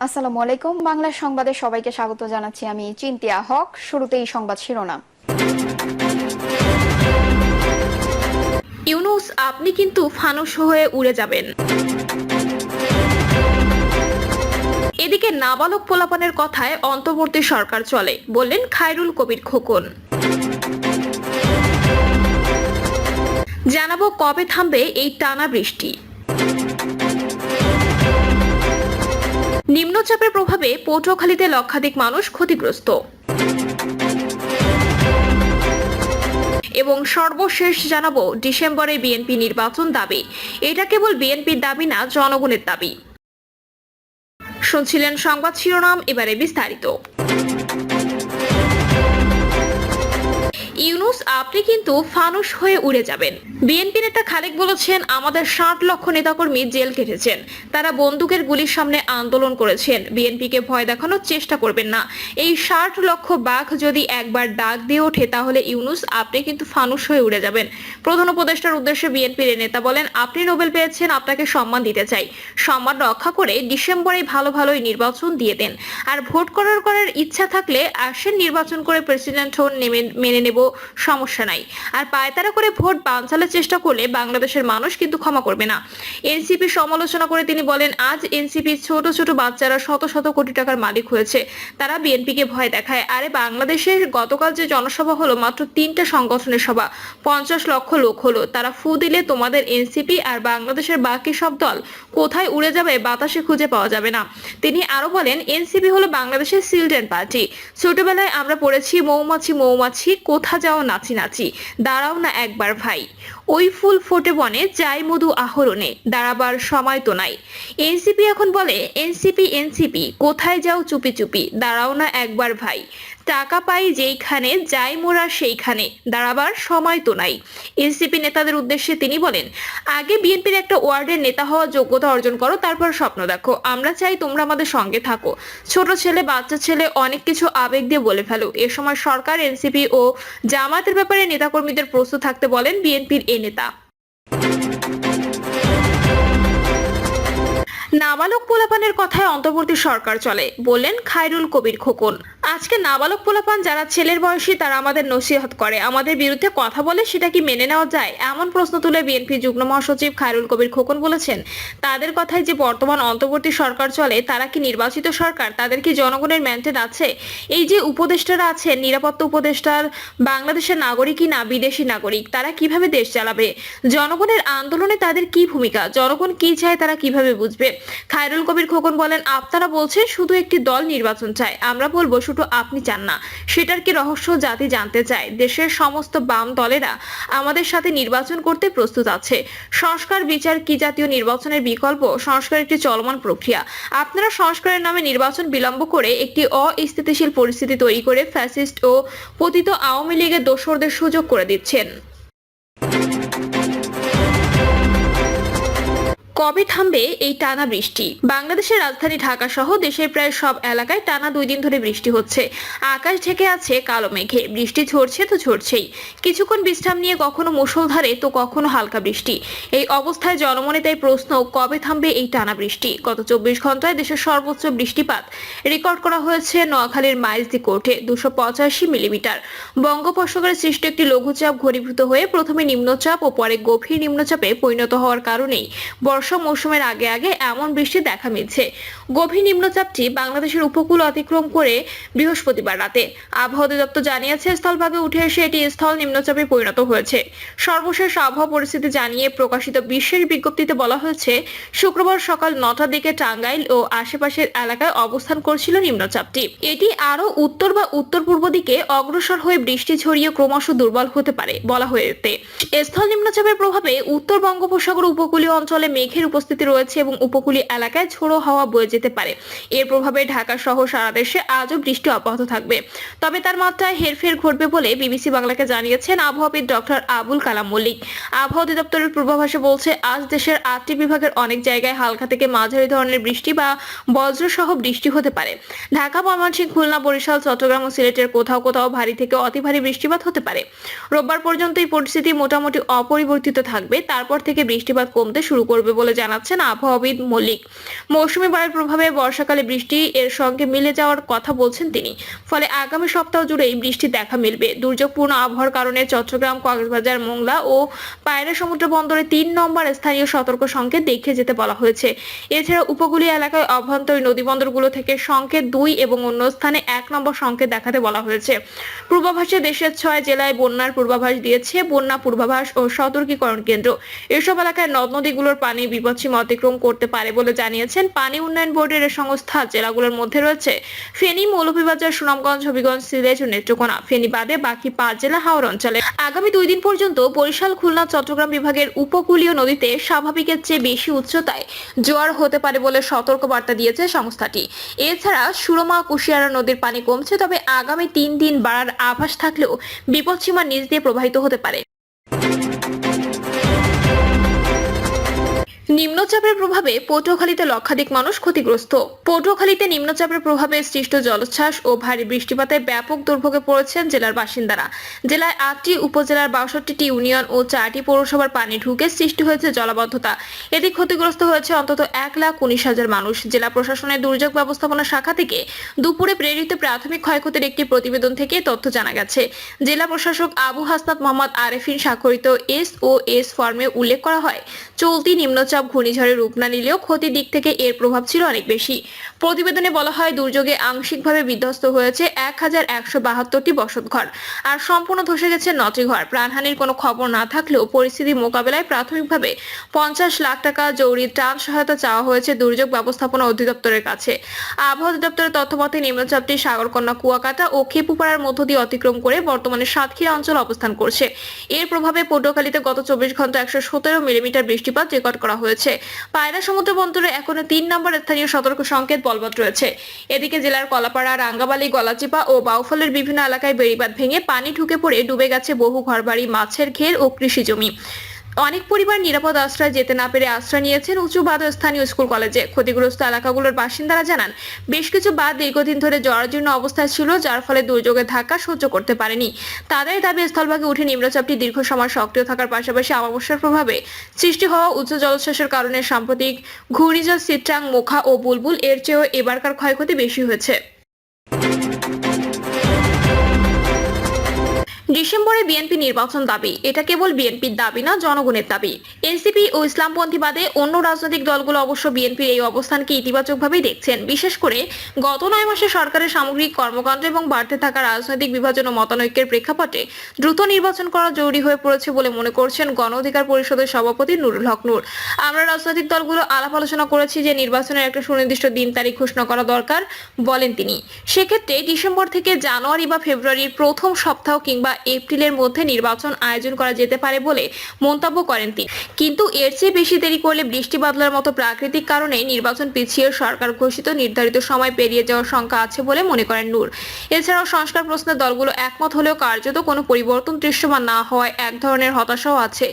আসসালামু আলাইকুম। বাংলা সংবাদে সবাইকে স্বাগত জানাচ্ছি। আমি চিন্তিয়া হক। শুরুতেই সংবাদ শিরোনাম। ইউনূস, আপনি কিন্তু ফানুস হয়ে উড়ে যাবেন। এদিকে নাবালক পোলাপানের কথায় অন্তর্বর্তী সরকার চলে, বললেন খায়রুল কবির খোকন। জানাবো কবে থামবে এই টানা বৃষ্টি। নিম্নচাপের প্রভাবে পটুয়াখালীতে লক্ষাধিক মানুষ ক্ষতিগ্রস্ত। এবং সর্বশেষ জানাবো ডিসেম্বরে বিএনপি নির্বাচন দাবি। এটা কেবল বিএনপির দাবি না, জনগণের দাবি। শুনছিলেন সংবাদ শিরোনাম, এবারে বিস্তারিত। ইউনূস, আপনি কিন্তু ফানুস হয়ে উড়ে যাবেন। বিএনপি নেতা খালেক বলেছেন, আমাদের 60 লক্ষ নেতাকর্মী জেল কেটেছেন, তারা বন্দুকের গুলির সামনে আন্দোলন করেছেন। বিএনপিকে ভয় দেখানোর চেষ্টা করবেন না। এই 60 লক্ষ বাঘ যদি একবার ডাক দিয়ে ওঠে, তাহলে ইউনূস আপনি কিন্তু ফানুস হয়ে উড়ে যাবেন। প্রধান উপদেষ্টার উদ্দেশ্যে বিএনপির নেতা বলেন, আপনি নোবেল পেয়েছেন, আপনাকে সম্মান দিতে চাই। সম্মান রক্ষা করে ডিসেম্বরে ভালোই নির্বাচন দিয়ে দেন। আর ভোট করার ইচ্ছা থাকলে আসেন, নির্বাচন করে প্রেসিডেন্ট হন, মেনে নেব, সমস্যা নাই। আর পায়তারা করে ভোট বানচালের চেষ্টা করলে বাংলাদেশের মানুষ কিন্তু ক্ষমা করবে না। এনসিপি সমালোচনা করে তিনি বলেন, আজ এনসিপি ছোট ছোট বাচ্চারা শত শত কোটি টাকার মালিক হয়েছে, তারা বিএনপিকে ভয় দেখায়। আরে বাংলাদেশের গতকাল যে জনসভা হলো, মাত্র 3টা সংগঠনের সভা, 50 লক্ষ লোক হলো। তারা ফু দিলে তোমাদের এনসিপি আর বাংলাদেশের বাকি সব দল কোথায় উড়ে যাবে, বাতাসে খুঁজে পাওয়া যাবে না। তিনি আরো বলেন, এনসিপি হলো বাংলাদেশের চিলড্রেন পার্টি। ছোটবেলায় আমরা পড়েছি, মৌমাছি মৌমাছি কোথা যাও নাচি নাচি, দাঁড়াও না একবার ভাই। ওই ফুল ফোটে বনে, যাই মধু আহরণে, দাঁড়াবার সময় তো নাই। এনসিপি এখন বলে, এনসিপি কোথায় যাও চুপি চুপি, দাঁড়াও না একবার ভাই। টাকা পাই যেইখানে, যাই মোরা সেইখানে, দাঁড়াবার সময় তো নাই। এনসিপি নেতাদের উদ্দেশ্যে তিনি বলেন, আগে বিএনপির একটা ওয়ার্ডের নেতা হওয়ার যোগ্যতা অর্জন করো, তারপর স্বপ্ন দেখো। আমরা চাই তোমরা আমাদের সঙ্গে থাকো। ছোট ছেলে, বাচ্চা ছেলে অনেক কিছু আবেগ দিয়ে বলে ফেলো। এ সময় সরকার, এনসিপি ও জামাতের ব্যাপারে নেতাকর্মীদের প্রস্তুত থাকতে বলেন বিএনপির এ নেতা। নাবালক পোলাপানের কথায় অন্তর্বর্তী সরকার চলে, বললেন খায়রুল কবির খোকন। আজকে নাবালক পোলাপান যারা ছেলের বয়সী, তারা আমাদের নসিহত করে, আমাদের বিরুদ্ধে কথা বলে, সেটা কি মেনে নেওয়া যায়? এমন প্রশ্ন তুলে বিএনপি যুগ্ম মহাসচিব খায়রুল কবির খোকন বলেছেন, তাদের কথায় যে বর্তমান অন্তর্বর্তী সরকার চলে, তারা কি নির্বাচিত সরকার? তাদের কি জনগণের ম্যান্ডেট আছে? এই যে উপদেষ্টারা আছেন, নিরাপত্তা উপদেষ্টার বাংলাদেশের নাগরিকই না বিদেশি নাগরিক, তারা কিভাবে দেশ চালাবে? জনগণের আন্দোলনে তাদের কি ভূমিকা? জনগণ কি চায় তারা কিভাবে বুঝবে? খায়রুল কবির খোকন বলেন, আপনারা বলছেন শুধু একটি দল নির্বাচন চায়, আমরা বলবো শুধু আপনি চান না। সেটার কি রহস্য জাতি জানতে চায়। দেশের সমস্ত বাম দলেরা আমাদের সাথে নির্বাচন করতে প্রস্তুত আছে। সংস্কার বিচার কি জাতীয় নির্বাচনের বিকল্প? সংস্কার একটি চলমান প্রক্রিয়া। আপনারা সংস্কারের নামে নির্বাচন বিলম্ব করে একটি অস্থিতিশীল পরিস্থিতি তৈরি করে ফ্যাসিস্ট ও পতিত আওয়ামী লীগের দোসরদের সুযোগ করে দিচ্ছেন। কবে থামবে এই টানা বৃষ্টি? বাংলাদেশের রাজধানী ঢাকা সহ দেশের প্রায় সব এলাকায় টানা 2 দিন ধরে বৃষ্টি হচ্ছে। আকাশ ঢেকে আছে কালো মেঘে, বৃষ্টি ঝরছে তো ঝরছেই। কিছুক্ষণ বিশ্রাম নিয়ে কখনো মুষলধারে তো কখনো হালকা বৃষ্টি। এই অবস্থায় জনমনে তাই প্রশ্ন, কবে থামবে এই টানা বৃষ্টি? গত 24 ঘন্টায় দেশের সর্বোচ্চ বৃষ্টিপাত রেকর্ড করা হয়েছে নোয়াখালীর মাইজদি কোর্টে, 285 মিলিমিটার। বঙ্গোপসাগরে সৃষ্ট একটি লঘুচাপ ঘনীভূত হয়ে প্রথমে নিম্নচাপ ও পরে গভীর নিম্নচাপে পরিণত হওয়ার কারণেই বর্ষা মৌসুমের আগে আগে এমন বৃষ্টি দেখা মিলছে। গভীর নিম্নচাপটি বাংলাদেশের উপকূল অতিক্রম করে বৃহস্পতিবার রাতে আবহাওয়া অধিদপ্তর জানিয়েছে, স্থলভাগে উঠে এসে এটি স্থল নিম্নচাপে পরিণত হয়েছে। সর্বশেষ আবহাওয়া পরিস্থিতি জানিয়ে প্রকাশিত বিশেষ বিজ্ঞপ্তিতে বলা হয়েছে, শুক্রবার সকাল 9টার দিকে টাঙ্গাইল ও আশেপাশের এলাকায় অবস্থান করছিল নিম্নচাপটি। এটি আরো উত্তর বা উত্তর পূর্ব দিকে অগ্রসর হয়ে বৃষ্টি ছড়িয়ে ক্রমশ দুর্বল হতে পারে বলা হয়েছে। স্থল নিম্নচাপের প্রভাবে উত্তর বঙ্গোপসাগর উপকূলীয় অঞ্চলে মেঘের উপস্থিতি রয়েছে এবং উপকূলীয় এলাকায় ঝোড়ো হাওয়া বয়ে যেতে পারে। এর প্রভাবে ঢাকা সহ সারা দেশে আজও বৃষ্টি অব্যাহত থাকবে, তবে তার মাত্রায় হেরফের ঘটবে বলে বিবিসি বাংলাকে জানিয়েছেন আবহাওয়াবিদ ডক্টর আবুল কালাম মল্লিক। আবহাওয়া অধিদপ্তরের পূর্বাভাসে বলছে, আজ দেশের 8টি বিভাগের অনেক জায়গায় হালকা থেকে মাঝারি ধরনের বৃষ্টি বা বজ্রসহ বৃষ্টি হতে পারে। ঢাকা, ময়মনসিংহ, খুলনা, বরিশাল, চট্টগ্রাম ও সিলেটের কোথাও কোথাও ভারী থেকে অতি ভারী বৃষ্টিপাত হতে পারে। রোববার পর্যন্ত এই পরিস্থিতি মোটামুটি অপরিবর্তিত থাকবে, তারপর থেকে বৃষ্টিপাত কমতে শুরু করবে বলে জানাচ্ছেন আবহাওয়াবিদ মল্লিক। মৌসুমী বায়ুর প্রভাবে বর্ষাকালে বৃষ্টি এর সঙ্গে মিলে যাওয়ার কথা বলছেন তিনি। ফলে আগামী সপ্তাহ জুড়েই বৃষ্টি দেখা মিলবে। দুর্যোগপূর্ণ আবহাওয়ার কারণে চট্টগ্রাম, কক্সবাজার, মোংলা ও পায়রা সমুদ্র বন্দরে 3 নম্বর স্থানীয় সতর্ক সংকেত দেখে যেতে বলা হয়েছে। এছাড়া উপকূলীয় এলাকায় অভ্যন্তরীণ নদীবন্দরগুলো থেকে সংকেত 2 এবং অন্য স্থানে 1 নম্বর সংকেত দেখাতে বলা হয়েছে। পূর্বাভাসে দেশের 6 জেলায় বন্যার পূর্বাভাস দিয়েছে বন্যা পূর্বাভাস ও সতর্কীকরণ কেন্দ্র। এসব এলাকায় নদ নদীগুলোর পানি বিপদসীমা অতিক্রম করতে পারে বলে জানিয়েছেন পানি উন্নয়ন বোর্ডের সংস্থা। জেলাগুলোর মধ্যে রয়েছে ফেনী, মৌলভীবাজার, সুনামগঞ্জ, হবিগঞ্জ, সিলেট ও নেত্রকোনা। ফেনী বাদে বাকি 5 জেলা হাওর অঞ্চলে। আগামী 2 দিন পর্যন্ত বরিশাল, খুলনা, চট্টগ্রাম বিভাগের উপকূলীয় নদীতে স্বাভাবিকের চেয়ে বেশি উচ্চতায় জোয়ার হতে পারে বলে সতর্ক বার্তা দিয়েছে সংস্থাটি। এছাড়া সুরমা, কুশিয়ারা নদীর পানি কমছে, তবে আগামী 3 দিন বাড়ার আভাস থাকলেও বিপদসীমার নিচ দিয়ে প্রবাহিত হতে পারে। নিম্নচাপের প্রভাবে পটুয়াখালীতে লক্ষাধিক মানুষ ক্ষতিগ্রস্ত। পটুয়াখালীতে নিম্নচাপের প্রভাবে সৃষ্ট জলোচ্ছ্বাস ও ভারী বৃষ্টিপাতে ব্যাপক দুর্ভোগে পড়েছেন জেলার বাসিন্দারা। জেলায় 8টি উপজেলার 62টি ইউনিয়ন ও 4টি পৌরসভার পানি ঢুকে সৃষ্টি হয়েছে জলাবদ্ধতা। এতে ক্ষতিগ্রস্ত হয়েছে অন্তত 1,19,000 মানুষ। জেলা প্রশাসনের দুর্যোগ ব্যবস্থাপনা শাখা থেকে দুপুরে প্রেরিত প্রাথমিক ক্ষয়ক্ষতির একটি প্রতিবেদন থেকে তথ্য জানা গেছে। জেলা প্রশাসক আবু হাসনাত মোহাম্মদ আরেফিন স্বাক্ষরিত SOS ফর্মে উল্লেখ করা হয়, চলতি নিম্নচাপ ঘূর্ণিঝড়ের রূপ না নিলেও ক্ষতির দিক থেকে এর প্রভাব ছিল অনেক বেশি। প্রতিবেদনে বলা হয়, দুর্যোগে আংশিকভাবে বিধ্বস্ত হয়েছে 1,172টি বসতঘর, আর সম্পূর্ণ ধসে গেছে 9টি ঘর। প্রাণহানির কোনো খবর না থাকলেও পরিস্থিতি মোকাবেলায় প্রাথমিকভাবে 50 লাখ টাকা জরুরি ত্রাণ সহায়তা চাওয়া হয়েছে দুর্যোগ ব্যবস্থাপনা অধিদপ্তরের কাছে। আবহাওয়া অধিদপ্তরের তথ্যমতে নিম্নচাপটি সাগরকন্যা, কুয়াকাটা ও খেপুপাড়ার মধ্য দিয়ে অতিক্রম করে বর্তমানে সাতক্ষীরা অঞ্চলে অবস্থান করছে। এর প্রভাবে পটুয়াখালীতে গত 24 ঘন্টায় 117 মিলিমিটার বৃষ্টিপাত রেকর্ড করা হয়েছে। পায়রা সমুদ্র বন্দরে এখনো 3 নম্বর স্থানীয় সতর্ক সংকেত বলবৎ রয়েছে। এদিকে জেলার কলাপাড়া, রাঙ্গাবালী, গলাচিপা ও বাউফলের বিভিন্ন এলাকায় বেড়িবাঁধ ভেঙে পানি ঢুকে পড়ে ডুবে গেছে বহু ঘরবাড়ি, মাছের ঘের ও কৃষি জমি। অনেক পরিবার নিরাপদ আশ্রয় যেতে না পেরে আশ্রয় নিয়েছেন উঁচু বাঁধ ও স্থানীয় স্কুল কলেজে। ক্ষতিগ্রস্ত এলাকাগুলোর বাসিন্দারা জানান, বেশ কিছু বাঁধ দীর্ঘদিন ধরে জরাজীর্ণ অবস্থায় ছিল, যার ফলে দুর্যোগের ধাক্কা সহ্য করতে পারেনি। তাদের দাবি, স্থলভাগে উঠে নিম্নচাপটি দীর্ঘ সময় সক্রিয় থাকার পাশাপাশি অমাবস্যার প্রভাবে সৃষ্টি হওয়া উচ্চ জলোচ্ছ্বাসের কারণে সাম্প্রতিক ঘূর্ণিঝড় চিত্রাং, মোখা ও বুলবুল এর চেয়েও এবারকার ক্ষয়ক্ষতি বেশি হয়েছে। ডিসেম্বরে বিএনপি নির্বাচন দাবি, এটা কেবল বিএনপির দাবি না, জনগণের দাবি। এনসিপি ও ইসলামপন্থী বাদে অন্য রাজনৈতিক দলগুলো অবশ্য বিএনপির এই অবস্থানকে ইতিবাচকভাবেই দেখছেন। বিশেষ করে গত 9 মাসে সরকারের সামগ্রিক কর্মকাণ্ড এবং বাড়তে থাকা রাজনৈতিক বিভাজন ও মতানৈক্যের প্রেক্ষাপটে দ্রুত নির্বাচন করা জরুরি হয়ে পড়েছে বলে মনে করছেন গণ অধিকার পরিষদের সভাপতি নুরুল হক নূর। আমরা রাজনৈতিক দলগুলো আলাপ আলোচনা করেছি যে নির্বাচনের একটা সুনির্দিষ্ট দিন তারিখ ঘোষণা করা দরকার, বলেন তিনি। সেক্ষেত্রে ডিসেম্বর থেকে জানুয়ারি বা ফেব্রুয়ারির প্রথম সপ্তাহ কিংবা এপ্রিলের মধ্যে নির্বাচন আয়োজন করা যেতে পারে বলে মন্তব্য করেন তিনি। কিন্তু এর চেয়ে বেশি দেরি করলে বৃষ্টি বাদলার মতো প্রাকৃতিক কারণে নির্বাচন পিছিয়ে সরকার ঘোষিত নির্ধারিত সময় পেরিয়ে যাওয়ার শঙ্কা আছে বলে মনে করেন নূর। এছাড়াও সংস্কার প্রশ্নে দলগুলো একমত হলেও কার্যত কোনো পরিবর্তন দৃশ্যমান না হওয়ায় এক ধরনের হতাশাও আছে।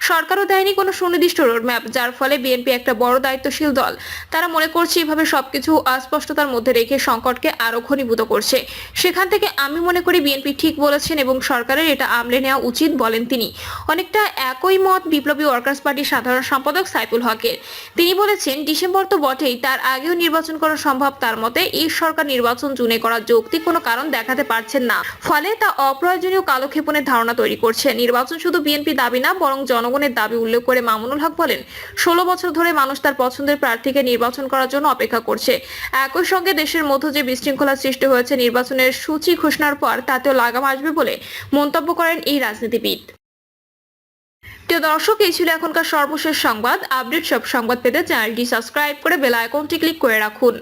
সরকারও দেয়নি কোনো সুনির্দিষ্ট রোডম্যাপ, যার ফলে বিএনপি একটা বড় দায়িত্বশীল দল। তারা মনে করছে এভাবে সবকিছু অস্পষ্টতার মধ্যে রেখে সংকটকে আরো ঘনীভূত করছে। সেখান থেকে আমি মনে করি বিএনপি ঠিক বলেছেন এবং সরকারের এটা আমলে নেওয়া উচিত, বলেন তিনি। অনেকটা একই মত বিপ্লবী ওয়ার্কার্স পার্টির সাধারণ সম্পাদক সাইফুল হকের। তিনি বলেছেন, ডিসেম্বর তো বটেই, তার আগেও নির্বাচন করা সম্ভব। তার মতে এই সরকার নির্বাচন জুনে করার যৌক্তিক কোনো কারণ দেখাতে পারছেন না, ফলে তা অপ্রয়োজনীয় কালক্ষেপণের ধারণা তৈরি করছে। নির্বাচন শুধু বিএনপি দাবি না, বরং জনগণের দাবি উল্লেখ করে মামুনুল হক বলেন, 16 বছর ধরে মানুষ তার পছন্দের প্রার্থীকে নির্বাচন করার জন্য অপেক্ষা করছে। একই সঙ্গে দেশের মধ্যে যে বিশৃঙ্খলা সৃষ্টি হয়েছে নির্বাচনের সূচি ঘোষণার পর, তাতেও লাগাম আসবে বলে মন্তব্য করেন এই রাজনীতিবিদ। প্রিয় দর্শক, এই ছিল এখনকার সর্বশেষ সংবাদ। আপডেট সব সংবাদ পেতে চ্যানেলটি সাবস্ক্রাইব করে বেল আইকনটি ক্লিক করে রাখুন।